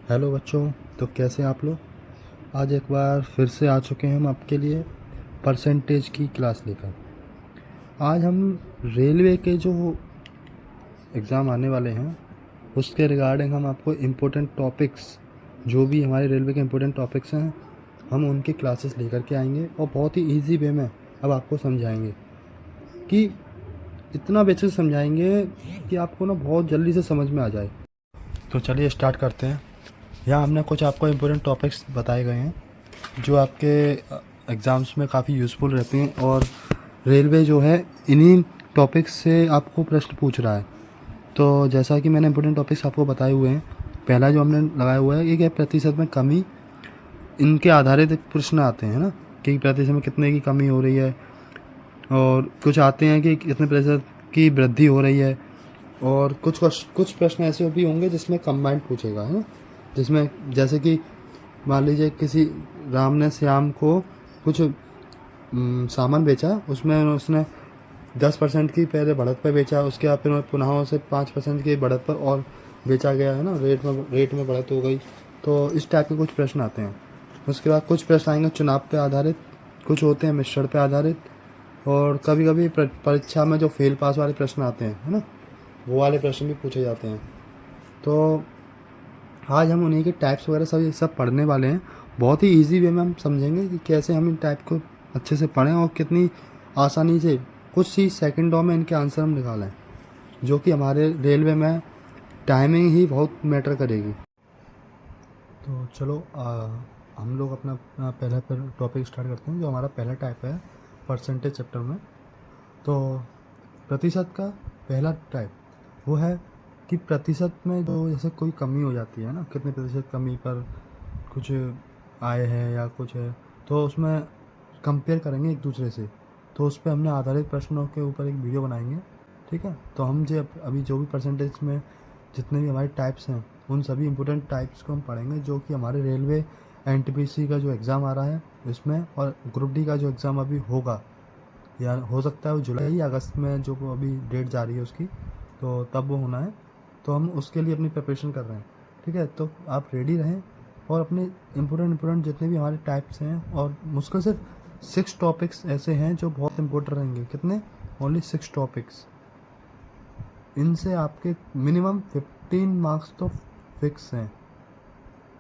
Hello बच्चों। तो कैसे हैं आप लोग। आज एक बार फिर से आ चुके हैं हम आपके लिए परसेंटेज की क्लास लेकर। आज हम रेलवे के जो एग्ज़ाम आने वाले हैं उसके रिगार्डिंग हम आपको इम्पोर्टेंट टॉपिक्स, जो भी हमारे रेलवे के इम्पोर्टेंट टॉपिक्स हैं, हम उनकी क्लासेस लेकर के आएंगे और बहुत ही ईजी वे में अब आपको समझाएंगे कि इतना बेसिक समझाएंगे कि आपको ना बहुत जल्दी से समझ में आ जाए। तो चलिए स्टार्ट करते हैं। यहाँ हमने कुछ आपको इम्पोर्टेंट टॉपिक्स बताए गए हैं जो आपके एग्ज़ाम्स में काफ़ी यूज़फुल रहती हैं, और रेलवे जो है इन्हीं टॉपिक्स से आपको प्रश्न पूछ रहा है। तो जैसा कि मैंने इम्पोर्टेंट टॉपिक्स आपको बताए हुए हैं, पहला जो हमने लगाया हुआ है, एक है प्रतिशत में कमी। इनके आधारित एक प्रश्न आते हैं ना, कि प्रतिशत में कितने की कमी हो रही है, और कुछ आते हैं कि कितने प्रतिशत की वृद्धि हो रही है, और कुछ प्रश्न ऐसे भी होंगे जिसमें कंबाइंड पूछेगा, है ना, जिसमें जैसे कि मान लीजिए किसी राम ने श्याम को कुछ सामान बेचा, उसमें उसने 10% की पहले बढ़त पर बेचा, उसके बाद फिर पुनः उसे 5% की बढ़त पर और बेचा गया, है ना, रेट में बढ़त हो गई। तो इस टाइप के कुछ प्रश्न आते हैं। उसके बाद कुछ प्रश्न आएंगे चुनाव पे आधारित, कुछ होते हैं मिश्रण पे आधारित, और कभी कभी परीक्षा में जो फेल पास वाले प्रश्न आते हैं, है ना, वो वाले प्रश्न भी पूछे जाते हैं। तो आज हम उन्हीं के टाइप्स वगैरह सब ये सब पढ़ने वाले हैं। बहुत ही इजी वे में हम समझेंगे कि कैसे हम इन टाइप को अच्छे से पढ़ें और कितनी आसानी से कुछ ही सेकंडों में इनके आंसर हम निकालें, जो कि हमारे रेलवे में टाइमिंग ही बहुत मैटर करेगी। तो चलो हम लोग अपना पहला टॉपिक स्टार्ट करते हैं। जो हमारा पहला टाइप है परसेंटेज चैप्टर में, तो प्रतिशत का पहला टाइप वो है कि प्रतिशत में जो जैसे कोई कमी हो जाती है ना, कितने प्रतिशत कमी पर कुछ आय है या कुछ है, तो उसमें कंपेयर करेंगे एक दूसरे से। तो उस पर हमने आधारित प्रश्नों के ऊपर एक वीडियो बनाएंगे, ठीक है। तो हम जो अभी जो भी परसेंटेज में जितने भी हमारे टाइप्स हैं, उन सभी इम्पोर्टेंट टाइप्स को हम पढ़ेंगे, जो कि हमारे रेलवे एनटीपीसी का जो एग्ज़ाम आ रहा है इसमें, और ग्रुप डी का जो एग्ज़ाम अभी होगा, या हो सकता है वो जुलाई या अगस्त में, जो अभी डेट जा रही है उसकी, तो तब वो होना है। तो हम उसके लिए अपनी प्रिपरेशन कर रहे हैं, ठीक है। तो आप रेडी रहें और अपने इम्पोर्टेंट जितने भी हमारे टाइप्स हैं, और मुश्किल से 6 टॉपिक्स ऐसे हैं जो बहुत इंपॉर्टेंट रहेंगे। कितने? Only 6 topics. इनसे आपके मिनिमम 15 मार्क्स तो फिक्स हैं,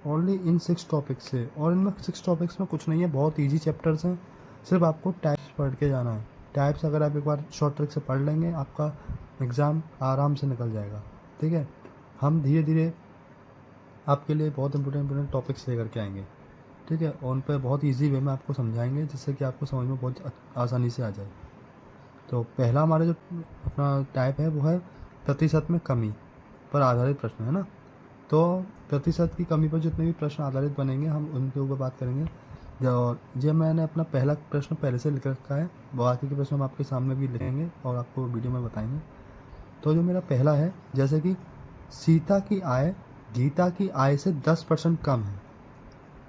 ओनली इन 6 टॉपिक्स से। और इनमें 6 टॉपिक्स में कुछ नहीं है, बहुत ईजी चैप्टर्स हैं, सिर्फ आपको टाइप्स पढ़ के जाना है। टाइप्स अगर आप एक बार शॉर्ट ट्रिक से पढ़ लेंगे, आपका एग्ज़ाम आराम से निकल जाएगा, ठीक है। हम धीरे धीरे आपके लिए बहुत इंपॉर्टेंट टॉपिक्स लेकर के आएंगे, ठीक है, और उन पर बहुत इजी वे में आपको समझाएंगे, जिससे कि आपको समझ में बहुत आसानी से आ जाए। तो पहला हमारा जो अपना टाइप है वो है प्रतिशत में कमी पर आधारित प्रश्न, है ना। तो प्रतिशत की कमी पर जितने भी प्रश्न आधारित बनेंगे, हम उनके ऊपर बात करेंगे। और ये मैंने अपना पहला प्रश्न पहले से लिख रखा है, बाकी के प्रश्न हम आपके सामने भी लिखेंगे और आपको वीडियो में बताएंगे। तो जो मेरा पहला है, जैसे कि सीता की आय गीता की आय से 10% कम है,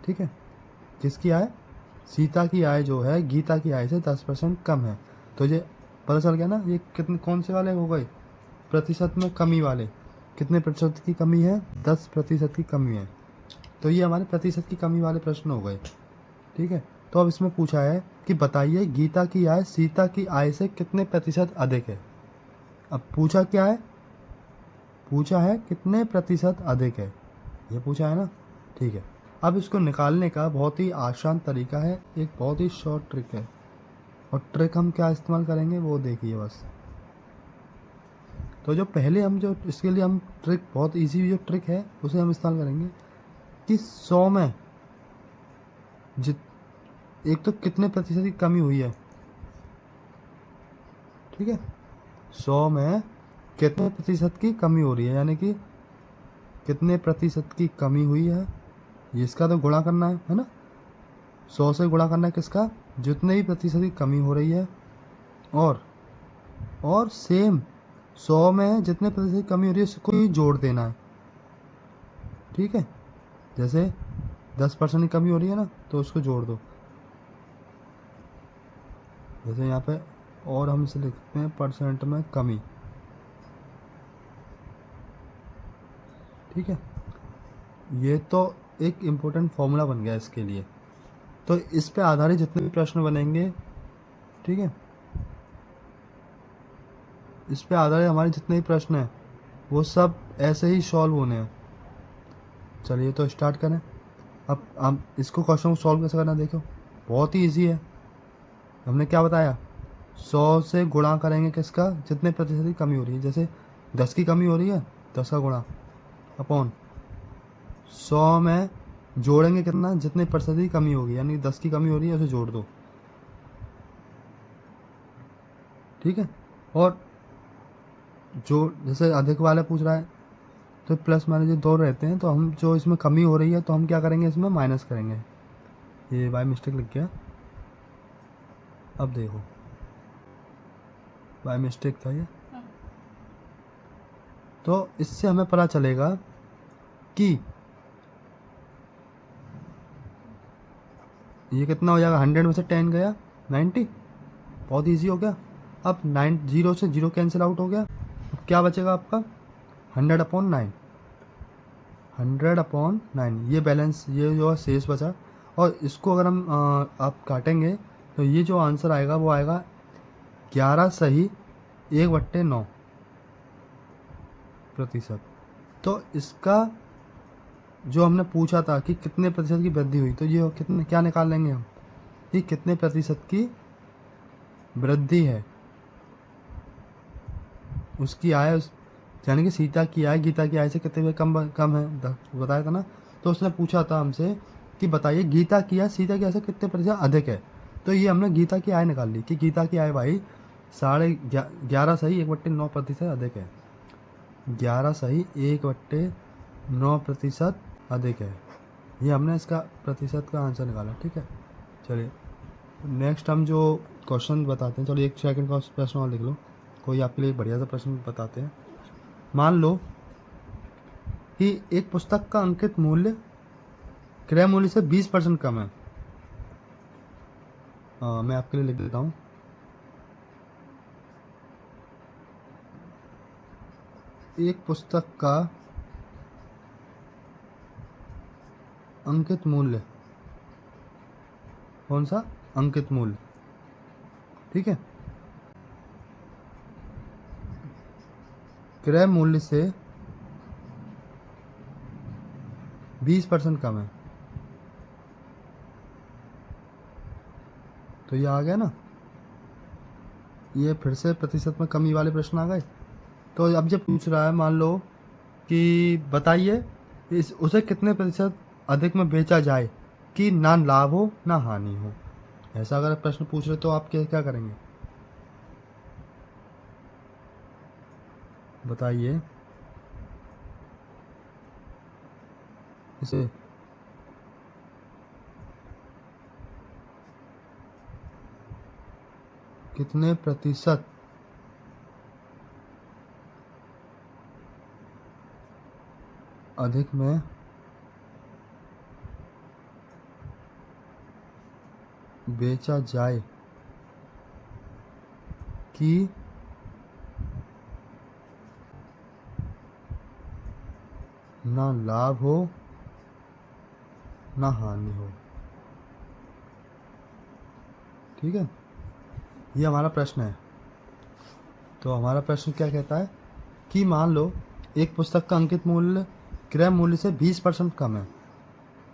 ठीक है। किसकी आय? सीता की आय जो है गीता की आय से 10% कम है। तो ये पता चल गया ना, ये कितने कौन से वाले हो गए? प्रतिशत में कमी वाले। कितने प्रतिशत की कमी है? 10% की कमी है। तो ये हमारे प्रतिशत की कमी वाले प्रश्न हो गए, ठीक है। तो अब इसमें पूछा है कि बताइए गीता की आय सीता की आय से कितने प्रतिशत अधिक है। अब पूछा क्या है? पूछा है कितने प्रतिशत अधिक है, ये पूछा है ना, ठीक है। अब इसको निकालने का बहुत ही आसान तरीका है, एक बहुत ही शॉर्ट ट्रिक है। और ट्रिक हम क्या इस्तेमाल करेंगे वो देखिए बस। तो जो पहले हम जो इसके लिए हम ट्रिक, बहुत इजी जो ट्रिक है उसे हम इस्तेमाल करेंगे कि 100 में जित एक तो कितने प्रतिशत की कमी हुई है, ठीक है। 100 में कितने प्रतिशत की कमी हो रही है, यानी कि कितने प्रतिशत की कमी हुई है, इसका तो गुणा करना है ना। 100 से गुणा करना है किसका? जितने भी प्रतिशत की कमी हो रही है। और सेम 100 में जितने प्रतिशत की कमी हो रही है उसको ही जोड़ देना है, ठीक है। जैसे 10% की कमी हो रही है ना, तो उसको जोड़ दो। जैसे यहाँ पे, और हम इसे लिखते हैं परसेंट में कमी, ठीक है। ये तो एक इम्पोर्टेंट फॉर्मूला बन गया इसके लिए। तो इस पे आधारित जितने भी प्रश्न बनेंगे, ठीक है, इस पे आधारित हमारे जितने भी प्रश्न हैं वो सब ऐसे ही सॉल्व होने हैं। चलिए तो स्टार्ट करें। अब हम इसको क्वेश्चन को सॉल्व कैसे करना देखो, बहुत ही ईजी है। हमने क्या बताया, 100 से गुणा करेंगे किसका, जितने प्रतिशत की कमी हो रही है। जैसे 10 की कमी हो रही है, 10 का गुणा अपॉन 100 में जोड़ेंगे कितना, जितने प्रतिशत की कमी होगी, यानी 10 की कमी हो रही है उसे जोड़ दो, ठीक है। और जो जैसे अधिक वाला पूछ रहा है तो प्लस माइनस जो दो रहते हैं, तो हम जो इसमें कमी हो रही है तो हम क्या करेंगे, इसमें माइनस करेंगे। ये बाय मिस्टेक लिख गया, अब देखो बाय मिस्टेक था ये। तो इससे हमें पता चलेगा कि ये कितना हो जाएगा, 100 में से 10 गया 90, बहुत ईजी हो गया। अब 0 से 0 कैंसिल आउट हो गया, अब क्या बचेगा आपका 100/9, 100/9 ये बैलेंस, ये जो है शेष बचा। और इसको अगर हम आप काटेंगे तो ये जो आंसर आएगा वो आएगा 11 सही 1/9 प्रतिशत। तो इसका जो हमने पूछा था कि कितने प्रतिशत की वृद्धि हुई, तो ये कितने क्या निकाल लेंगे हम, कि कितने प्रतिशत की वृद्धि है उसकी आय, यानी कि सीता की आय गीता की आय से कितने कम है, बताया था ना। तो उसने पूछा था हमसे कि बताइए गीता की आय सीता की आय से कितने प्रतिशत अधिक है। तो ये हमने गीता की आय निकाल ली कि गीता की आय भाई 11 सही 1/9 प्रतिशत अधिक है, 11 सही 1/9 प्रतिशत अधिक है। ये हमने इसका प्रतिशत का आंसर निकाला, ठीक है। चलिए नेक्स्ट हम जो क्वेश्चन बताते हैं, चलो एक सेकंड का प्रश्न और लिख लो, कोई आपके लिए बढ़िया सा प्रश्न बताते हैं। मान लो कि एक पुस्तक का अंकित मूल्य क्रय मूल्य से 20% कम है। मैं आपके लिए लिख देता हूँ, एक पुस्तक का अंकित मूल्य, कौन सा अंकित मूल्य, ठीक है, क्रय मूल्य से 20% कम है। तो ये आ गया ना, ये फिर से प्रतिशत में कमी वाले प्रश्न आ गए। तो अब जब पूछ रहा है, मान लो कि बताइए इस उसे कितने प्रतिशत अधिक में बेचा जाए कि ना लाभ हो ना हानि हो, ऐसा अगर प्रश्न पूछ रहे तो आप क्या करेंगे बताइए। इसे कितने प्रतिशत अधिक में बेचा जाए कि ना लाभ हो ना हानि हो, ठीक है। ये हमारा प्रश्न है। तो हमारा प्रश्न क्या कहता है कि मान लो एक पुस्तक का अंकित मूल्य क्रय मूल्य से 20% कम है।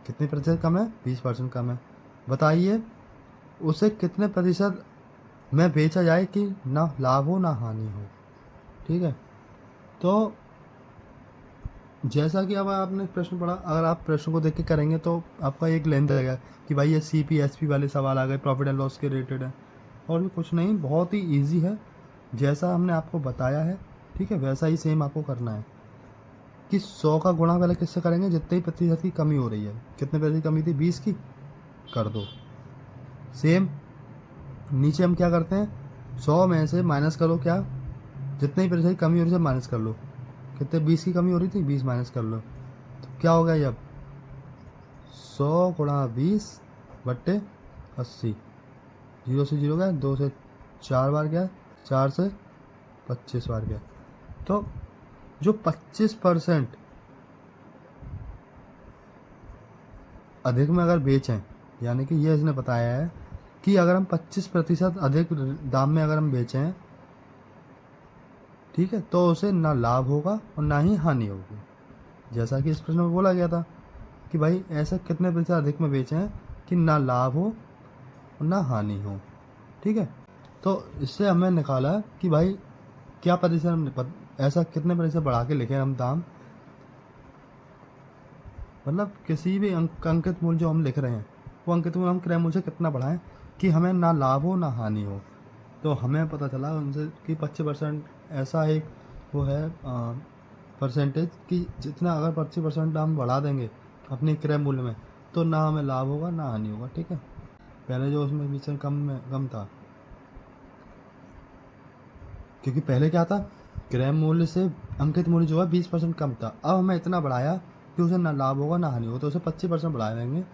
कितने प्रतिशत कम है, 20% कम है। बताइए उसे कितने प्रतिशत में बेचा जाए कि ना लाभ हो ना हानि हो, ठीक है। तो जैसा कि अब आपने प्रश्न पढ़ा, अगर आप प्रश्न को देख के करेंगे तो आपका एक लेंथ रहेगा कि भाई ये CPSP वाले सवाल आ गए, प्रॉफिट एंड लॉस के रिलेटेड है, और भी कुछ नहीं, बहुत ही ईजी है। जैसा हमने आपको बताया है, ठीक है, वैसा ही सेम आपको करना है कि 100 का गुणा पहले किससे करेंगे, जितने ही प्रतिशत की कमी हो रही है। कितने प्रतिशत की कमी थी, 20 की, कर दो सेम। नीचे हम क्या करते हैं, 100 में से माइनस करो, क्या जितने ही प्रतिशत की कमी हो रही है माइनस कर लो। कितने, 20 की कमी हो रही थी, 20 माइनस कर लो, तो क्या हो गया, अब 100 गुणा 20/80, 0 से 0 गया, 2 से 4 बार गया, 4 से 25 बार गया। तो जो 25% अधिक में अगर बेचें, यानी कि ये इसने बताया है कि अगर हम 25% अधिक दाम में अगर हम बेचें, ठीक है, तो उसे ना लाभ होगा और ना ही हानि होगी। जैसा कि इस प्रश्न में बोला गया था कि भाई ऐसा कितने प्रतिशत अधिक में बेचें कि ना लाभ हो और ना हानि हो। ठीक है, तो इससे हमें निकाला कि भाई क्या प्रतिशत हम ऐसा कितने प्रतिशत बढ़ा के लिखें हम दाम, मतलब किसी भी अंकित मूल्य जो हम लिख रहे हैं वो अंकित मूल्य हम क्रय मूल्य से कितना बढ़ाएं कि हमें ना लाभ हो ना हानि हो। तो हमें पता चला उनसे कि 25% ऐसा एक वो है परसेंटेज कि जितना अगर 25% हम बढ़ा देंगे अपने क्रय मूल्य में तो ना हमें लाभ होगा ना हानि होगा। ठीक है, पहले जो उसमें बीच में कम था, क्योंकि पहले क्या था, क्रय मूल्य से अंकित मूल्य जो है 20% कम था। अब हमें इतना बढ़ाया कि उसे ना लाभ होगा ना हानि होगा, तो उसे 25% बढ़ा देंगे।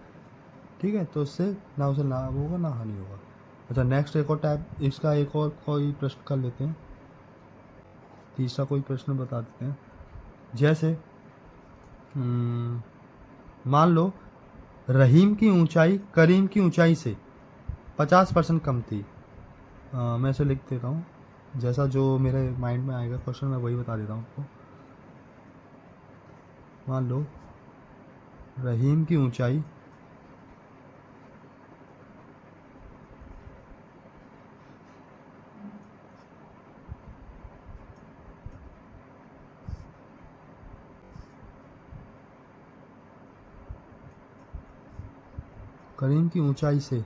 ठीक है, तो उससे ना उसे लाभ होगा ना हानि होगा। अच्छा, नेक्स्ट एक और टाइप, इसका एक और कोई प्रश्न कर लेते हैं, तीसरा कोई प्रश्न बता देते हैं। जैसे मान लो रहीम की ऊंचाई करीम की ऊंचाई से 50% कम थी। मैं इसे लिख देता हूँ, जैसा जो मेरे माइंड में आएगा क्वेश्चन मैं वही बता देता हूँ आपको। मान लो रहीम की ऊंचाई करीम की ऊंचाई से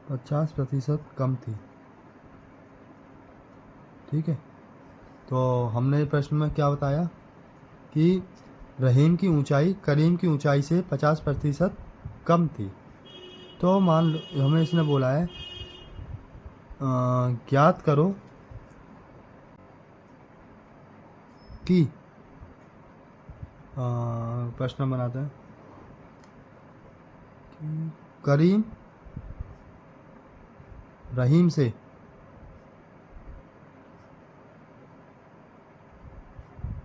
50% कम थी। ठीक है, तो हमने प्रश्न में क्या बताया कि रहीम की ऊंचाई करीम की ऊंचाई से 50% कम थी। तो मान लो हमें इसने बोला है ज्ञात करो कि प्रश्न बनाते हैं कि करीम रहीम से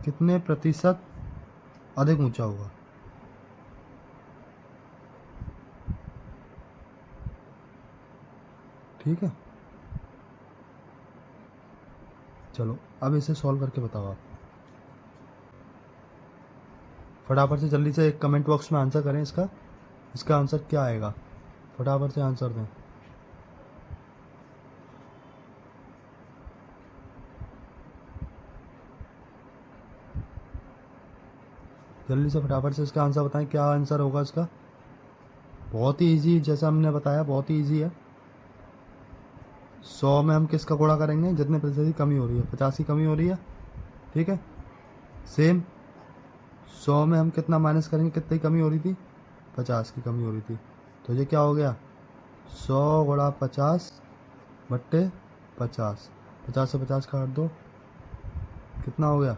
कितने प्रतिशत अधिक ऊंचा होगा। ठीक है, चलो अब इसे सॉल्व करके बताओ आप। फटाफट से जल्दी से एक कमेंट बॉक्स में आंसर करें इसका आंसर क्या आएगा, फटाफट से आंसर दें। जल्दी से फटाफट से इसका आंसर बताएं, क्या आंसर होगा इसका। बहुत ही इजी, जैसा हमने बताया बहुत ही इजी है। 100 में हम किसका गुणा करेंगे, जितने प्रतिशत की कमी हो रही है, 50 की कमी हो रही है। ठीक है, सेम 100 में हम कितना माइनस करेंगे, कितनी कमी हो रही थी, 50 की कमी हो रही थी। तो ये क्या हो गया, 100 गुणा 50 बट्टे 50, 50 से 50 काट दो, कितना हो गया,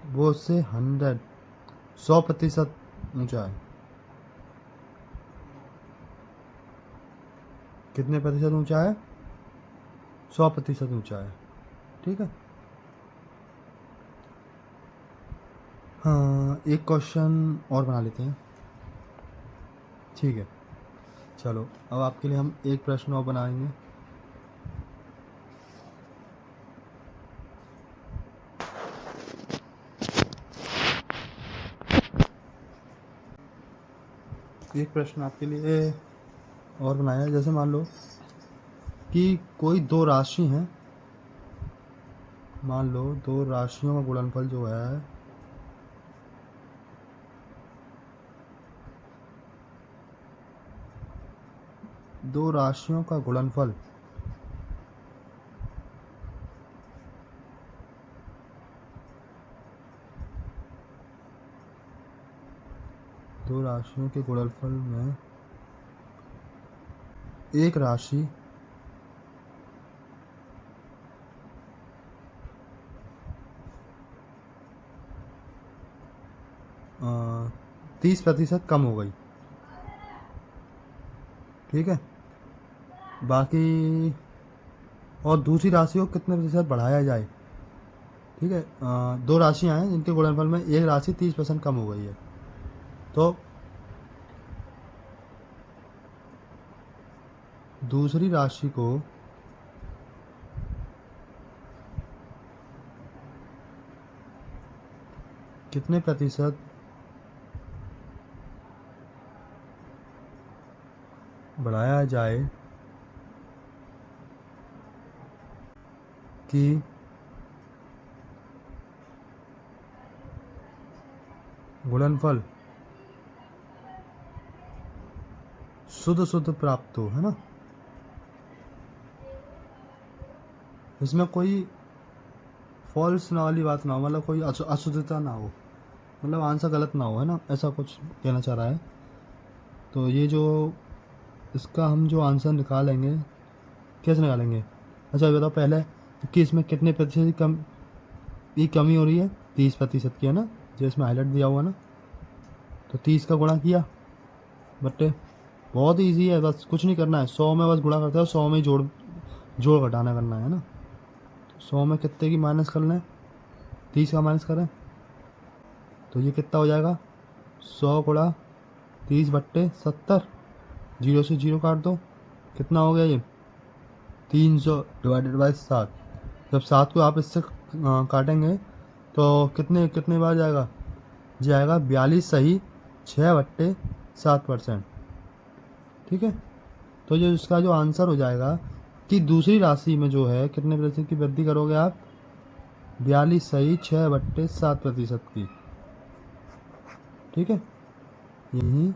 वो उससे 100% ऊंचा है। कितने प्रतिशत ऊंचा है, 100% ऊंचा है। ठीक है, हाँ एक क्वेश्चन और बना लेते हैं। ठीक है, चलो अब आपके लिए हम एक प्रश्न और बनाएंगे। एक प्रश्न आपके लिए और बनाया है। जैसे मान लो कि कोई दो राशि हैं, मान लो दो राशियों का गुणनफल जो है दो राशियों का गुणनफल दो राशियों के गुणनफल में एक राशि आ, 30% कम हो गई। ठीक है, बाकी और दूसरी राशि को कितने प्रतिशत बढ़ाया जाए। ठीक है, दो राशियां हैं जिनके गुणनफल में एक राशि 30% कम हो गई है। तो दूसरी राशि को कितने प्रतिशत बढ़ाया जाए कि गुणनफल शुद्ध प्राप्त हो, है ना। इसमें कोई फॉल्स ना वाली बात ना हो, मतलब कोई अशुद्धता ना हो, मतलब आंसर गलत ना हो, है ना, ऐसा कुछ कहना चाह रहा है। तो ये जो इसका हम जो आंसर निकालेंगे, कैसे निकालेंगे? अच्छा ये बताओ पहले कि इसमें कितने प्रतिशत की कमी हो रही है? 30% की, है ना, जो इसमें हाईलाइट दिया हुआ ना। तो 30 का गुणा किया बट्टे, बहुत ईजी है, बस कुछ नहीं करना है, 100 में बस गुणा करते हो, 100 में ही जोड़ घटाना करना है ना। 100 में कितने की माइनस करना है? 30 का माइनस करें तो ये कितना हो जाएगा? 100 गुणा 30 बट्टे 70, 0 से 0 काट दो, कितना हो गया ये? 300 डिवाइडेड बाई 7। जब 7 को आप इससे काटेंगे तो कितने कितने बार जाएगा? जाएगा 42 सही 6/7%। ठीक है, तो जो इसका जो आंसर हो जाएगा कि दूसरी राशि में जो है कितने प्रतिशत की वृद्धि करोगे आप? 42 सही 6/7% की। ठीक है, यही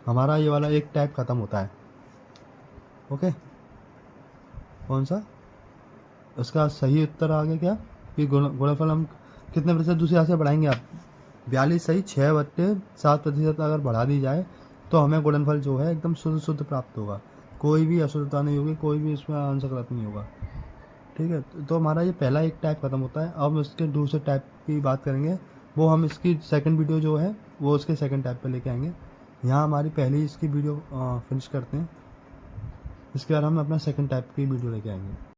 हमारा ये वाला एक टाइप खत्म होता है। ओके, कौन सा? इसका सही उत्तर आ गया क्या कि गुणनफल हम कितने प्रतिशत दूसरी राशि से बढ़ाएंगे? आप 42 सही 6/7% अगर बढ़ा दी जाए तो हमें गुणनफल जो है एकदम शुद्ध प्राप्त होगा, कोई भी अशुद्धता नहीं होगी, कोई भी इसमें आंसर गलत नहीं होगा। ठीक है, तो हमारा ये पहला एक टाइप खत्म होता है। अब इसके दूसरे टाइप की बात करेंगे, वो हम इसकी सेकंड वीडियो जो है वो उसके सेकंड टाइप पे लेके आएंगे। यहाँ हमारी पहली इसकी वीडियो फिनिश करते हैं, इसके बाद हम अपना सेकंड टाइप की वीडियो लेके आएंगे।